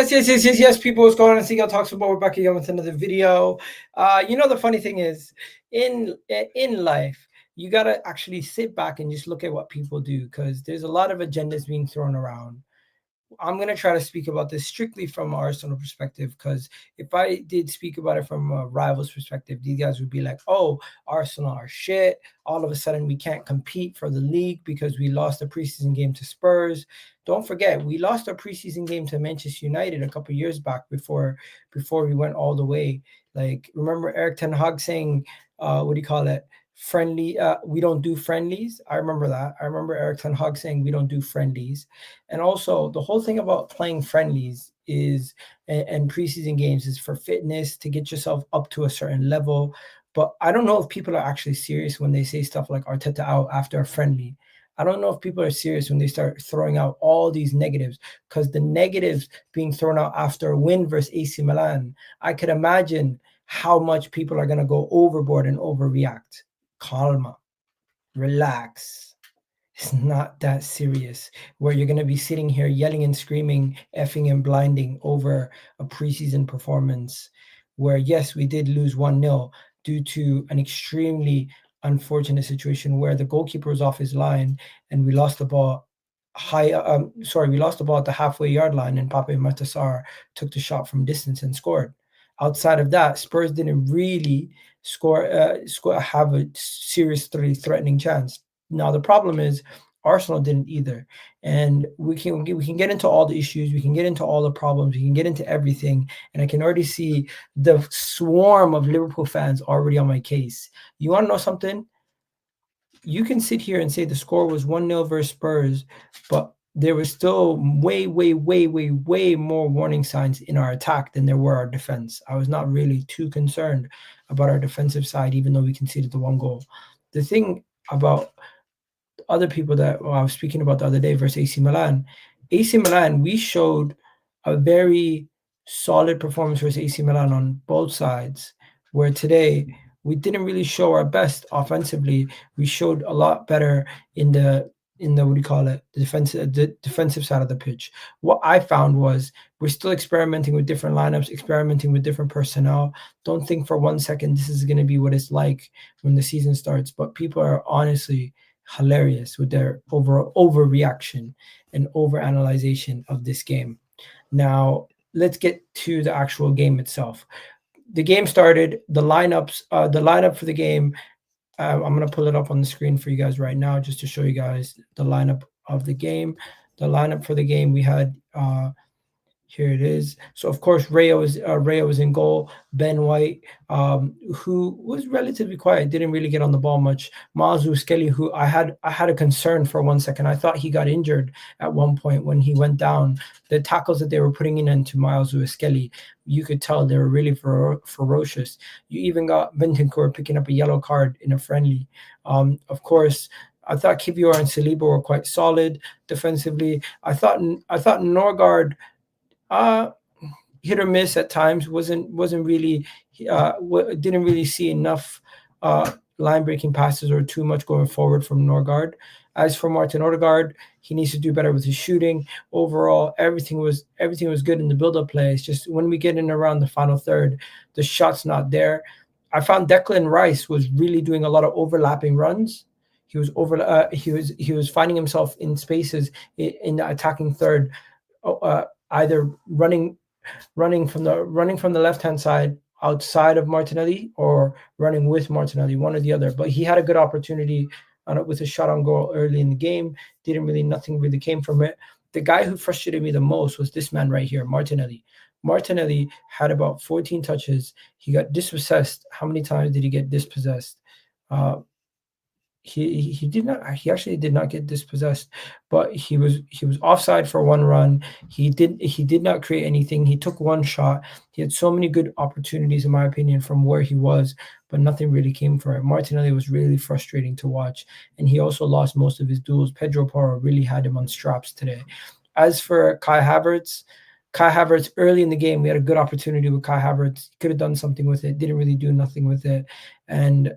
Yes. People, what's going on? Seagull Talks About. We're back again with another video. The funny thing is, in life, you gotta actually sit back and just look at what people do, because there's a lot of agendas being thrown around. I'm going to try to speak about this strictly from Arsenal perspective, because if I did speak about it from a rival's perspective, these guys would be like, oh, Arsenal are shit. All of a sudden, we can't compete for the league because we lost a preseason game to Spurs. Don't forget, we lost our preseason game to Manchester United a couple years back before we went all the way. Like, remember Eric Ten Hag saying, what do you call it? Friendly, we don't do friendlies. I remember that. I remember Eric Ten Hag saying we don't do friendlies. And also, the whole thing about playing friendlies is and preseason games is for fitness, to get yourself up to a certain level. But I don't know if people are actually serious when they say stuff like Arteta out after a friendly. I don't know if people are serious when they start throwing out all these negatives, because the negatives being thrown out after a win versus AC Milan, I could imagine how much people are going to go overboard and overreact. Calma, relax. It's not that serious where you're going to be sitting here yelling and screaming, effing and blinding over a preseason performance where, yes, we did lose 1-0 due to an extremely unfortunate situation where the goalkeeper was off his line and we lost the ball we lost the ball at the halfway yard line, and Pape Matasar took the shot from distance and scored. Outside of that, Spurs didn't really have a seriously threatening chance. Now the problem is Arsenal didn't either, and we can get into all the issues, we can get into all the problems, we can get into everything, and I can already see the swarm of Liverpool fans already on my case. You want to know something? You can sit here and say the score was 1-0 versus Spurs, but there was still way more warning signs in our attack than there were our defense. I was not really too concerned about our defensive side, even though we conceded the one goal. The thing about other people that I was speaking about the other day versus AC Milan, we showed a very solid performance versus AC Milan on both sides, where today we didn't really show our best offensively. We showed a lot better in the what do you call it, the defensive side of the pitch. What I found was we're still experimenting with different lineups, experimenting with different personnel. Don't think for 1 second this is going to be what it's like when the season starts, but people are honestly hilarious with their overreaction and overanalyzation of this game. Now, let's get to the actual game itself. The game started, the lineup for the game, I'm going to pull it up on the screen for you guys right now just to show you guys the lineup of the game. The lineup for the game, we had here it is. So of course Rayo was in goal. Ben White, who was relatively quiet, didn't really get on the ball much. Miles Skelly, who I had a concern for 1 second. I thought he got injured at one point when he went down. The tackles that they were putting into Miles Skelly, you could tell they were really ferocious. You even got Bentancur picking up a yellow card in a friendly. Of course, I thought Kivior and Saliba were quite solid defensively. I thought Norgard, hit or miss at times, wasn't really didn't really see enough line breaking passes or too much going forward from Norgard. As for Martin Odegaard, he needs to do better with his shooting. Overall, everything was good in the build-up play. It's just when we get in around the final third, the shot's not there. I found Declan Rice was really doing a lot of overlapping runs. He was finding himself in spaces in the attacking third, either running from the left-hand side outside of Martinelli or running with Martinelli, one or the other. But he had a good opportunity with a shot on goal early in the game. Nothing really came from it. The guy who frustrated me the most was this man right here, Martinelli. Martinelli had about 14 touches. He got dispossessed. How many times did he get dispossessed? He actually did not get dispossessed, but he was offside for one run. He did not create anything. He took one shot. He had so many good opportunities, in my opinion, from where he was, but nothing really came from it. Martinelli was really frustrating to watch, and he also lost most of his duels. Pedro Porro really had him on straps today. As for Kai Havertz early in the game, we had a good opportunity with Kai Havertz. He could have done something with it, didn't really do nothing with it. And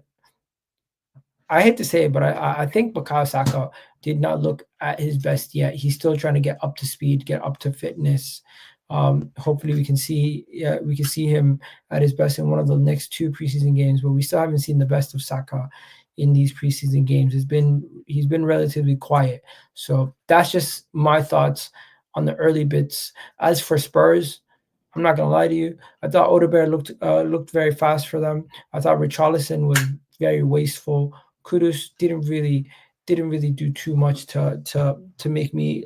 I hate to say it, but I think Bukayo Saka did not look at his best yet. He's still trying to get up to speed, get up to fitness. Hopefully we can see him at his best in one of the next two preseason games, but we still haven't seen the best of Saka in these preseason games. He's been relatively quiet. So that's just my thoughts on the early bits. As for Spurs, I'm not gonna lie to you. I thought Odegaard looked very fast for them. I thought Richarlison was very wasteful. Kudus didn't really do too much to make me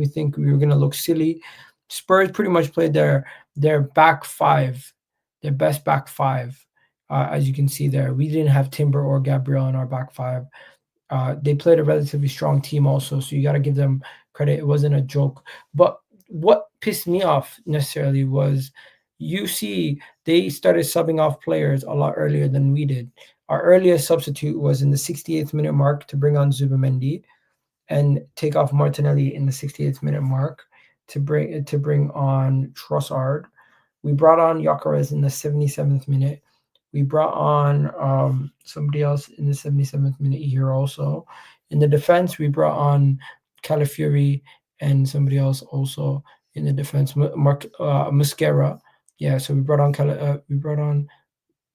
think we were gonna look silly. Spurs pretty much played their back five, their best back five, as you can see there. We didn't have Timber or Gabriel in our back five. They played a relatively strong team also, so you got to give them credit. It wasn't a joke. But what pissed me off necessarily was you see they started subbing off players a lot earlier than we did. Our earliest substitute was in the 68th minute mark to bring on Zubamendi and take off Martinelli in the 68th minute mark to bring on Trossard. We brought on Gyökeres in the 77th minute. We brought on somebody else in the 77th minute here also. In the defense, we brought on Calafiori and somebody else also in the defense, Mark Mascara. Yeah, so we brought on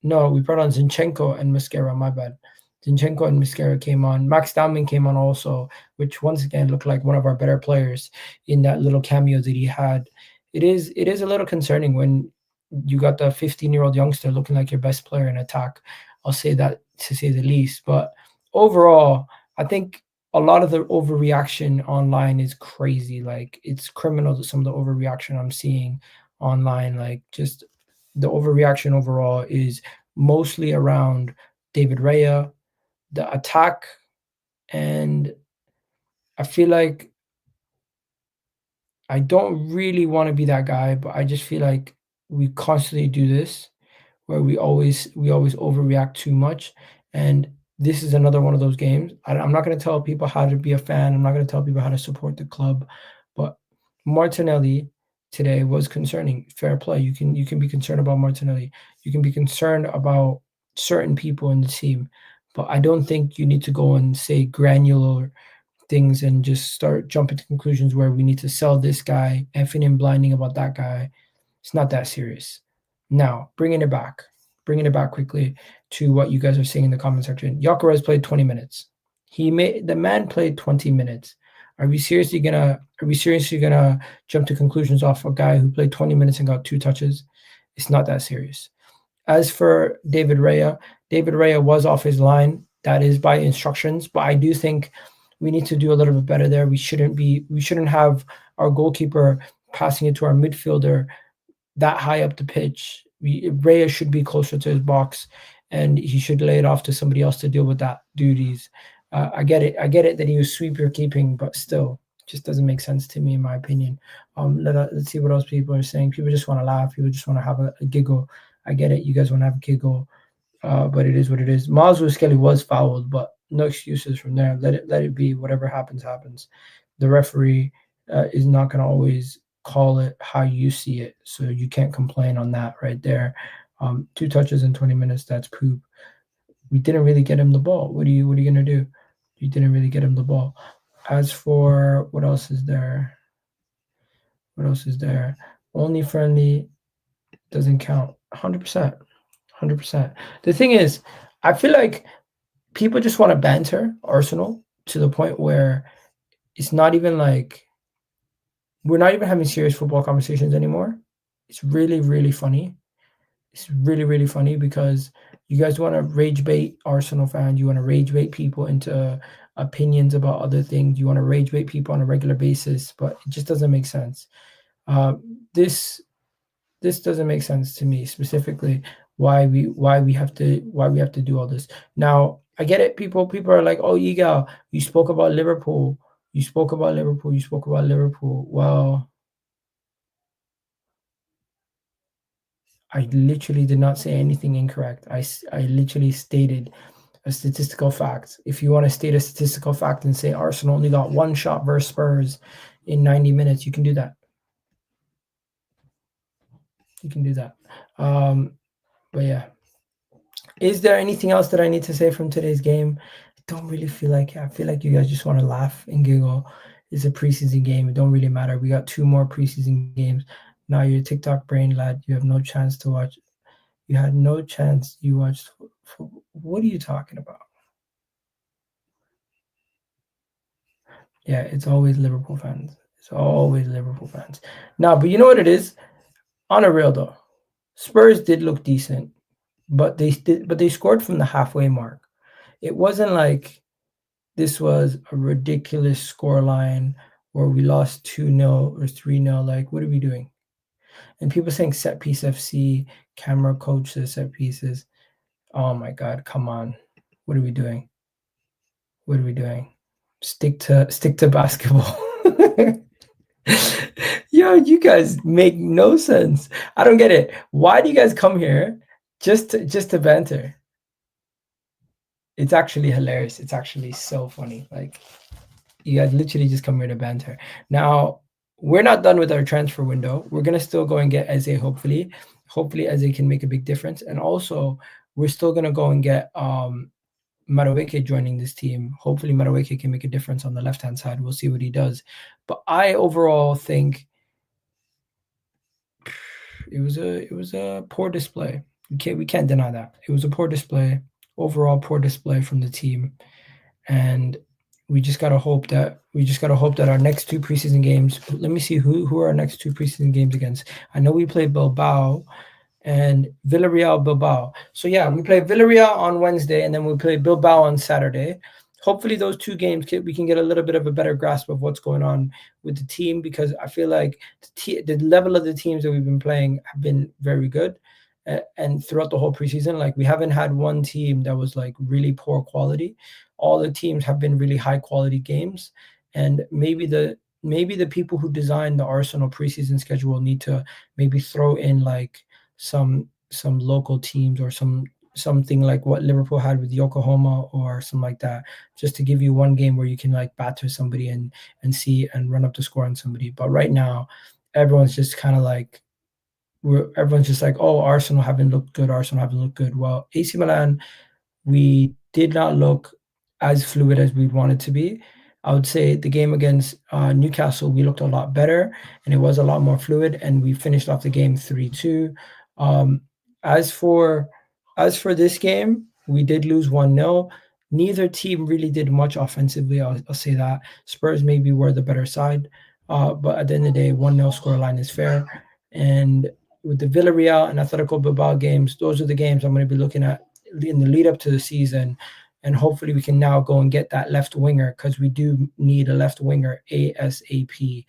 Zinchenko and Mascara, my bad. Zinchenko and Mascara came on. Max Dowman came on also, which once again looked like one of our better players in that little cameo that he had. It is a little concerning when you got the 15-year-old youngster looking like your best player in attack. I'll say that to say the least. But overall, I think a lot of the overreaction online is crazy. Like it's criminal to some of the overreaction I'm seeing online. Like just the overreaction overall is mostly around David Raya, the attack, and I feel like I don't really want to be that guy, but I just feel like we constantly do this where we always overreact too much, and this is another one of those games. I'm not going to tell people how to be a fan. I'm not going to tell people how to support the club, but Martinelli today was concerning. Fair play. You can be concerned about Martinelli. You can be concerned about certain people in the team, but I don't think you need to go and say granular things and just start jumping to conclusions where we need to sell this guy, effing and blinding about that guy. It's not that serious. Now, bringing it back quickly to what you guys are saying in the comment section. Gyökeres played 20 minutes. The man played 20 minutes. Are we seriously gonna jump to conclusions off a guy who played 20 minutes and got 2 touches? It's not that serious. As for David Raya was off his line. That is by instructions, but I do think we need to do a little bit better there. We shouldn't have our goalkeeper passing it to our midfielder that high up the pitch. Raya should be closer to his box, and he should lay it off to somebody else to deal with that duties. I get it that he was sweeper keeping, but still, just doesn't make sense to me, in my opinion. Let's see what else people are saying. People just want to laugh. People just want to have a giggle. I get it. You guys want to have a giggle, but it is what it is. Miles Kelly was fouled, but no excuses from there. Let it be. Whatever happens, happens. The referee is not going to always call it how you see it, so you can't complain on that right there. 2 touches in 20 minutes, that's poop. We didn't really get him the ball. What are you going to do? You didn't really get him the ball. As for what else is there? Only friendly doesn't count. 100%. 100%. The thing is, I feel like people just want to banter Arsenal to the point where it's not even like we're not even having serious football conversations anymore. It's really, really funny. It's really, really funny because you guys want to rage bait Arsenal fans. You want to rage bait people into opinions about other things. You want to rage bait people on a regular basis, but it just doesn't make sense. This doesn't make sense to me specifically. Why we have to do all this now. I get it. People are like, oh, Egal, you spoke about Liverpool. Well, I literally did not say anything incorrect. I literally stated a statistical fact. If you want to state a statistical fact and say Arsenal only got 1 shot versus Spurs in 90 minutes, you can do that. But yeah. Is there anything else that I need to say from today's game? I don't really feel like it. I feel like you guys just want to laugh and giggle. It's a preseason game. It don't really matter. We got 2 more preseason games. Now you're TikTok brain, lad. You have no chance to watch. You had no chance. You watched. What are you talking about? Yeah, it's always Liverpool fans. It's always Liverpool fans. Now, but you know what it is? On a real though, Spurs did look decent, but they scored from the halfway mark. It wasn't like this was a ridiculous scoreline where we lost 2-0 or 3-0. Like, what are we doing? And people saying set piece FC, camera coach the set pieces. Oh my God, come on. What are we doing? What are we doing? Stick to basketball. Yo, you guys make no sense. I don't get it. Why do you guys come here just to banter? It's actually hilarious. It's actually so funny. Like, you guys literally just come here to banter. Now, we're not done with our transfer window. We're gonna still go and get Eze, hopefully. Hopefully Eze can make a big difference. And also, we're still gonna go and get Madueke joining this team. Hopefully Madueke can make a difference on the left-hand side. We'll see what he does. But I overall think it was a poor display. We can't deny that. It was a poor display. Overall poor display from the team. And we just gotta hope that our next two preseason games. Let me see who are our next two preseason games against. I know we play Bilbao and Villarreal Bilbao. So yeah, we play Villarreal on Wednesday and then we play Bilbao on Saturday. Hopefully those two games we can get a little bit of a better grasp of what's going on with the team, because I feel like the level of the teams that we've been playing have been very good. And throughout the whole preseason, like, we haven't had one team that was like really poor quality. All the teams have been really high quality games, and maybe the people who designed the Arsenal preseason schedule need to maybe throw in like some local teams or something like what Liverpool had with Yokohama or something like that, just to give you one game where you can like batter somebody and see and run up the score on somebody. But right now, everyone's just kind of like everyone's just like, oh, Arsenal haven't looked good. Arsenal haven't looked good. Well, AC Milan, we did not look as fluid as we wanted to be. I would say the game against Newcastle, we looked a lot better and it was a lot more fluid, and we finished off the game 3-2. Um, as for this game, we did lose 1-0. Neither team really did much offensively. I'll say that. Spurs maybe were the better side, but at the end of the day, 1-0 scoreline is fair. And with the Villarreal and Atletico Bilbao games, those are the games I'm going to be looking at in the lead up to the season, and hopefully we can now go and get that left winger, because we do need a left winger ASAP.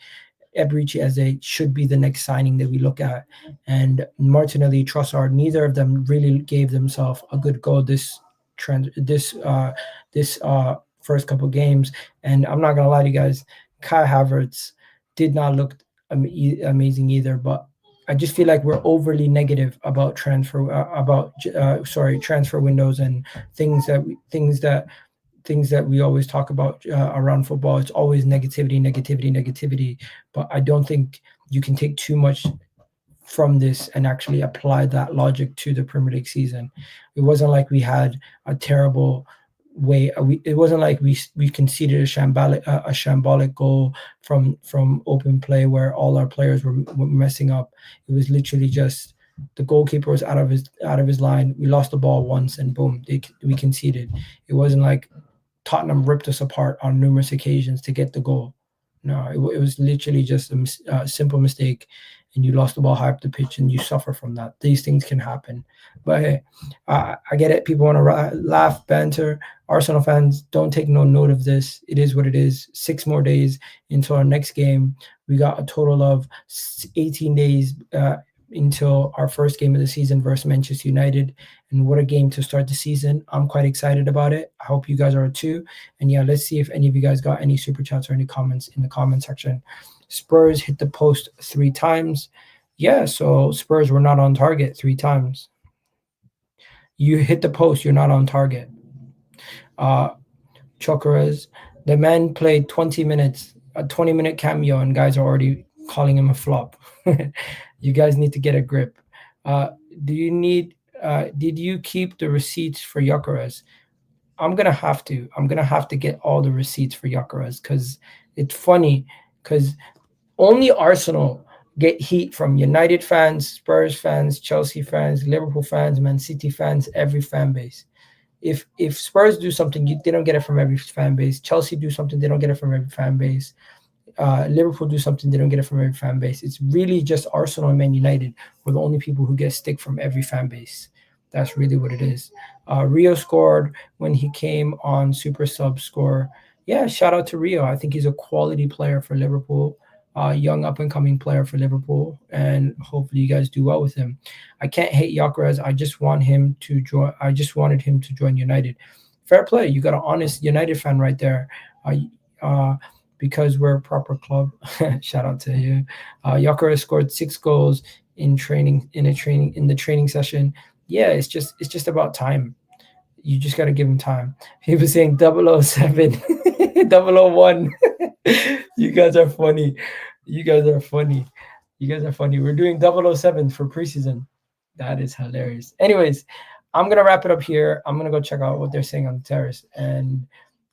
Ebrici Eze should be the next signing that we look at, and Martinelli, Trossard, neither of them really gave themselves a good go this first couple games. And I'm not gonna lie to you guys, Kai Havertz did not look amazing either, but I just feel like we're overly negative about transfer windows and things that we always talk about around football. It's always negativity, negativity, negativity. But I don't think you can take too much from this and actually apply that logic to the Premier League season. It wasn't like we had a terrible way. It wasn't like we conceded a shambolic goal from open play where all our players were messing up. It was literally just the goalkeeper was out of his line. We lost the ball once and boom, we conceded. It wasn't like Tottenham ripped us apart on numerous occasions to get the goal. No, it was literally just a simple mistake, and you lost the ball high up the pitch, and you suffer from that. These things can happen. But hey, I get it. People want to laugh, banter. Arsenal fans, don't take no note of this. It is what it is. 6 more days until our next game. We got a total of 18 days until our first game of the season versus Manchester United. And what a game to start the season. I'm quite excited about it. I hope you guys are too. And yeah, let's see if any of you guys got any super chats or any comments in the comment section. Spurs hit the post 3 times. Yeah, so Spurs were not on target 3 times. You hit the post, you're not on target. Chokeras, the man played 20 minutes, a 20-minute cameo, and guys are already calling him a flop. You guys need to get a grip. Did you keep the receipts for Gyökeres? I'm gonna have to get all the receipts for Gyökeres, because it's funny, because only Arsenal get heat from United fans, Spurs fans, Chelsea fans, Liverpool fans, Man City fans, every fan base. If Spurs do something, they don't get it from every fan base. Chelsea do something, they don't get it from every fan base. Liverpool do something, they don't get it from every fan base. It's really just Arsenal and Man United were the only people who get stick from every fan base. That's really what it is. Rio scored when he came on Super Sub score. Yeah, shout out to Rio. I think he's a quality player for Liverpool, young up and coming player for Liverpool, and hopefully you guys do well with him. I can't hate Gyökeres. I just want him to join. I just wanted him to join United. Fair play. You got an honest United fan right there. Uh, uh, because we're a proper club. Shout out to you. Gyökeres scored 6 goals in the training session. Yeah, it's just about time. You just got to give him time. He was saying 007, 001. You guys are funny. You guys are funny. You guys are funny. We're doing 007 for preseason. That is hilarious. Anyways, I'm gonna wrap it up here. I'm gonna go check out what they're saying on the terrace. And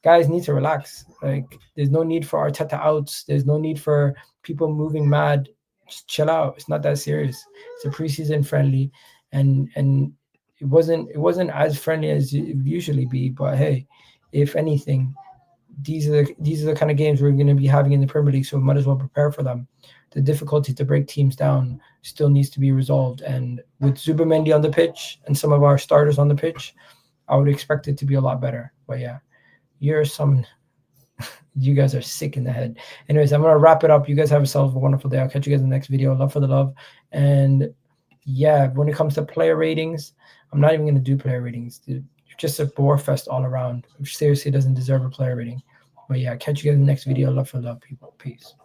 guys need to relax. Like, there's no need for Arteta outs. There's no need for people moving mad. Just chill out. It's not that serious. It's a preseason friendly, and it wasn't as friendly as it would usually be. But hey, if anything, these are the kind of games we're going to be having in the Premier League, so we might as well prepare for them. The difficulty to break teams down still needs to be resolved, and with Zubamendi on the pitch and some of our starters on the pitch, I would expect it to be a lot better. But yeah, you guys are sick in the head. Anyways, I'm gonna wrap it up. You guys have yourselves a wonderful day. I'll catch you guys in the next video. Love for the love. And yeah, when it comes to player ratings, I'm not even gonna do player ratings. Dude, just a Borefest all around, which seriously doesn't deserve a player rating. But yeah, catch you guys in the next video. Love for love, people. Peace.